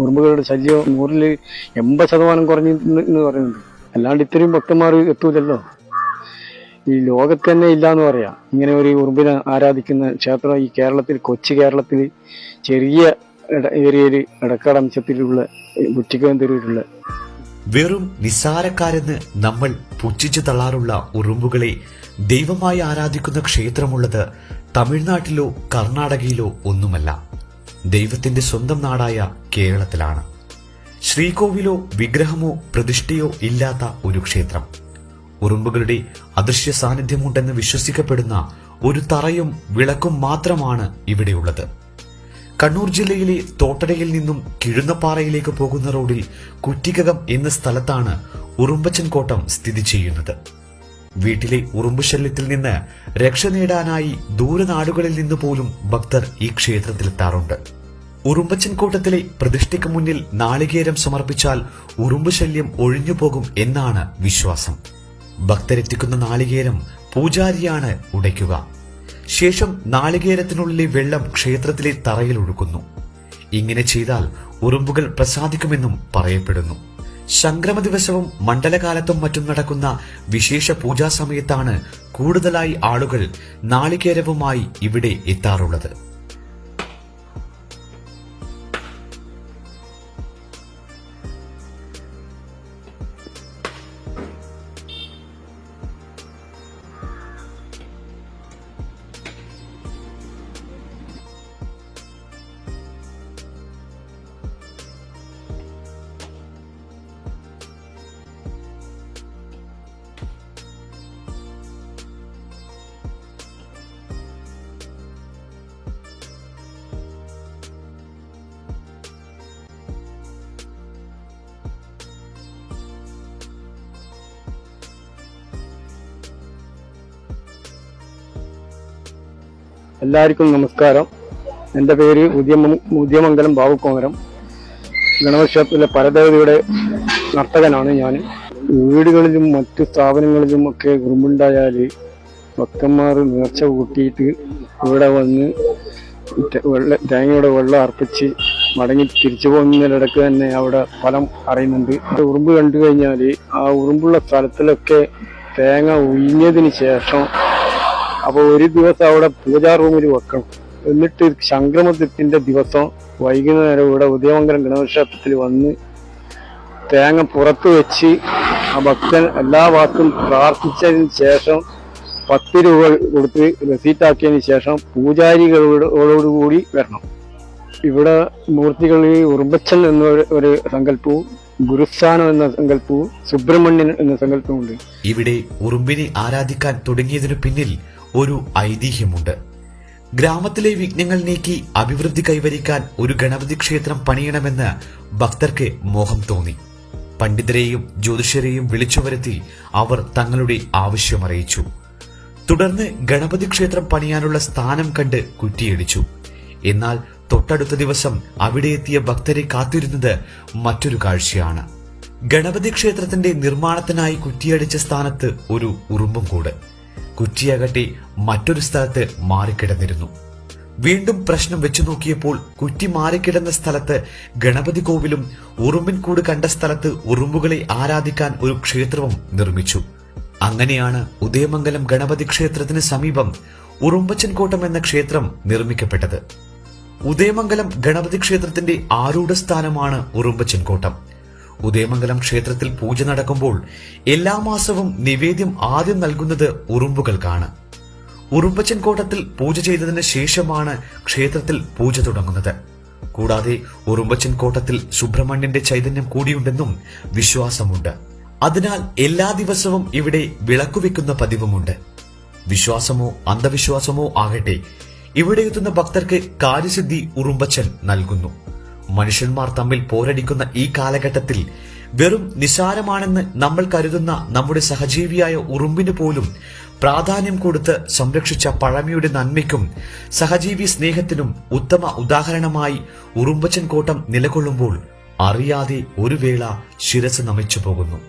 ഉറുമ്പുകളുടെ ശല്യം 100% കുറഞ്ഞെന്ന് പറയുന്നുണ്ട്. അല്ലാണ്ട് ഇത്രയും ഭക്തന്മാർ എത്തൂലല്ലോ. ഈ ലോകത്ത് തന്നെ ഇല്ലാന്ന് പറയാം ഇങ്ങനെ ഒരു ഉറുമ്പിനെ ആരാധിക്കുന്ന ക്ഷേത്രം. ഈ കേരളത്തിൽ, കൊച്ചു കേരളത്തിൽ ചെറിയ ഏരിയയിൽ ഇടക്കാടംശത്തിലുള്ള കുറ്റിക്കന്തരൂരുള്ള വെറും നിസ്സാരക്കാരെന്ന് നമ്മൾ പുച്ഛിച്ചു തള്ളാറുള്ള ഉറുമ്പുകളെ ദൈവമായി ആരാധിക്കുന്ന ക്ഷേത്രമുള്ളത് തമിഴ്നാട്ടിലോ കർണാടകയിലോ ഒന്നുമല്ല, ദൈവത്തിന്റെ സ്വന്തം നാടായ കേരളത്തിലാണ്. ശ്രീകോവിലോ വിഗ്രഹമോ പ്രതിഷ്ഠയോ ഇല്ലാത്ത ഒരു ക്ഷേത്രം. ഉറുമ്പുകളുടെ അദൃശ്യ സാന്നിധ്യമുണ്ടെന്ന് വിശ്വസിക്കപ്പെടുന്ന ഒരു തറയും വിളക്കും മാത്രമാണ് ഇവിടെയുള്ളത്. കണ്ണൂർ ജില്ലയിലെ തോട്ടടയിൽ നിന്നും കിഴുന്നപ്പാറയിലേക്ക് പോകുന്ന റോഡിൽ കുറ്റിക്കകം എന്ന സ്ഥലത്താണ് ഉറുമ്പച്ചൻ കോട്ടം സ്ഥിതി ചെയ്യുന്നത്. വീട്ടിലെ ഉറുമ്പ് ശല്യത്തിൽ നിന്ന് രക്ഷ നേടാനായി ദൂരനാടുകളിൽ നിന്ന് പോലും ഭക്തർ ഈ ക്ഷേത്രത്തിലെത്താറുണ്ട്. ഉറുമ്പച്ചൻ കോട്ടത്തിലെ പ്രതിഷ്ഠയ്ക്ക് മുന്നിൽ നാളികേരം സമർപ്പിച്ചാൽ ഉറുമ്പ് ശല്യം ഒഴിഞ്ഞുപോകും എന്നാണ് വിശ്വാസം. ഭക്തരെത്തിക്കുന്ന നാളികേരം പൂജാരിയാണ് ഉടയ്ക്കുക. ശേഷം നാളികേരത്തിനുള്ളിലെ വെള്ളം ക്ഷേത്രത്തിലെ തറയിൽ ഒഴുക്കുന്നു. ഇങ്ങനെ ചെയ്താൽ ഉറുമ്പുകൾ പ്രസാദിക്കുമെന്നും പറയപ്പെടുന്നു. സംക്രമ ദിവസവും മണ്ഡലകാലത്തും മറ്റും നടക്കുന്ന വിശേഷ പൂജാ സമയത്താണ് കൂടുതലായി ആളുകൾ നാളികേരവുമായി ഇവിടെ എത്താറുള്ളത്. എല്ലാവർക്കും നമസ്കാരം. എൻ്റെ പേര് ഉദ്യമംഗലം ബാബുക്കോമരം. ഗണപതിക്ഷേത്രത്തിലെ പരദേവതയുടെ നർത്തകനാണ് ഞാൻ. വീടുകളിലും മറ്റു സ്ഥാപനങ്ങളിലും ഒക്കെ ഉറുമ്പുണ്ടായാൽ ഭക്തന്മാർ നേർച്ച കൂട്ടിയിട്ട് ഇവിടെ വന്ന് തേങ്ങയുടെ വെള്ളം അർപ്പിച്ച് മടങ്ങി തിരിച്ചു പോകുന്നതിനിടയ്ക്ക് തന്നെ അവിടെ ഫലം അറിയുന്നുണ്ട്. ഉറുമ്പ് കണ്ടു കഴിഞ്ഞാൽ ആ ഉറുമ്പുള്ള സ്ഥലത്തിലൊക്കെ തേങ്ങ ഉഴിഞ്ഞതിന് ശേഷം അപ്പോൾ ഒരു ദിവസം അവിടെ പൂജാ റൂമിൽ വെക്കണം. എന്നിട്ട് സംക്രമത്തിന്റെ ദിവസം വൈകുന്നേരം ഇവിടെ ഉദയമംഗലം ഗണപതിക്ഷേത്രത്തിൽ വന്ന് തേങ്ങ പുറത്ത് വെച്ച് ആ ഭക്തൻ എല്ലാ വാക്കും പ്രാർത്ഥിച്ചതിന് ശേഷം 10 രൂപ കൊടുത്ത് റെസീറ്റാക്കിയതിന് ശേഷം പൂജാരികളോടുകൂടി വരണം. ഇവിടെ മൂർത്തികളിൽ ഉറുമ്പച്ചൻ എന്ന ഒരു സങ്കല്പവും ഗുരുസ്ഥാനം എന്ന സങ്കല്പവും സുബ്രഹ്മണ്യൻ എന്ന സങ്കല്പമുണ്ട്. ഇവിടെ ഉറുമ്പിനെ ആരാധിക്കാൻ തുടങ്ങിയതിനു പിന്നിൽ ഒരു ഐതിഹ്യമുണ്ട്. ഗ്രാമത്തിലെ വിഘ്നങ്ങൾ നീക്കി അഭിവൃദ്ധി കൈവരിക്കാൻ ഒരു ഗണപതി ക്ഷേത്രം പണിയണമെന്ന് ഭക്തർക്ക് മോഹം തോന്നി. പണ്ഡിതരെയും ജ്യോതിഷരെയും വിളിച്ചുവരുത്തി അവർ തങ്ങളുടെ ആവശ്യമറിയിച്ചു. തുടർന്ന് ഗണപതി ക്ഷേത്രം പണിയാനുള്ള സ്ഥാനം കണ്ട് കുറ്റിയടിച്ചു. എന്നാൽ തൊട്ടടുത്ത ദിവസം അവിടെ എത്തിയ ഭക്തരെ കാത്തിരുന്നത് മറ്റൊരു കാഴ്ചയാണ്. ഗണപതി ക്ഷേത്രത്തിന്റെ നിർമ്മാണത്തിനായി കുറ്റിയടിച്ച സ്ഥാനത്ത് ഒരു ഉറുമ്പും കൂട്. കുറ്റിയാകട്ടെ മറ്റൊരു സ്ഥലത്ത് മാറിക്കിടന്നിരുന്നു. വീണ്ടും പ്രശ്നം വെച്ചു നോക്കിയപ്പോൾ കുറ്റി മാറിക്കിടന്ന സ്ഥലത്ത് ഗണപതി കോവിലും ഉറുമ്പിൻകൂട് കണ്ട സ്ഥലത്ത് ഉറുമ്പുകളെ ആരാധിക്കാൻ ഒരു ക്ഷേത്രവും നിർമ്മിച്ചു. അങ്ങനെയാണ് ഉദയമംഗലം ഗണപതി ക്ഷേത്രത്തിന് സമീപം ഉറുമ്പച്ചൻ കോട്ടം എന്ന ക്ഷേത്രം നിർമ്മിക്കപ്പെട്ടത്. ഉദയമംഗലം ഗണപതി ക്ഷേത്രത്തിന്റെ ആരൂഢസ്ഥാനമാണ് ഉറുമ്പച്ചൻ കോട്ടം. ഉദയമംഗലം ക്ഷേത്രത്തിൽ പൂജ നടക്കുമ്പോൾ എല്ലാ മാസവും നിവേദ്യം ആദ്യം നൽകുന്നത് ഉറുമ്പുകൾക്കാണ്. ഉറുമ്പച്ചൻ കോട്ടത്തിൽ പൂജ ചെയ്തതിന് ശേഷമാണ് ക്ഷേത്രത്തിൽ പൂജ തുടങ്ങുന്നത്. കൂടാതെ ഉറുമ്പച്ചൻ കോട്ടത്തിൽ സുബ്രഹ്മണ്യന്റെ ചൈതന്യം കൂടിയുണ്ടെന്നും വിശ്വാസമുണ്ട്. അതിനാൽ എല്ലാ ദിവസവും ഇവിടെ വിളക്കുവെക്കുന്ന പതിവുമുണ്ട്. വിശ്വാസമോ അന്ധവിശ്വാസമോ ആകട്ടെ, ഇവിടെ എത്തുന്ന ഭക്തർക്ക് കാര്യസിദ്ധി ഉറുമ്പച്ചൻ നൽകുന്നു. മനുഷ്യന്മാർ തമ്മിൽ പോരടിക്കുന്ന ഈ കാലഘട്ടത്തിൽ വെറും നിസാരമാണെന്ന് നമ്മൾ കരുതുന്ന നമ്മുടെ സഹജീവിയായ ഉറുമ്പിന് പോലും പ്രാധാന്യം കൊടുത്ത് സംരക്ഷിച്ച പഴമയുടെ നന്മയ്ക്കും സഹജീവി സ്നേഹത്തിനും ഉത്തമ ഉദാഹരണമായി ഉറുമ്പച്ചൻ കോട്ടം നിലകൊള്ളുമ്പോൾ അറിയാതെ ഒരു വേള ശിരസ് നമിച്ചു പോകുന്നു.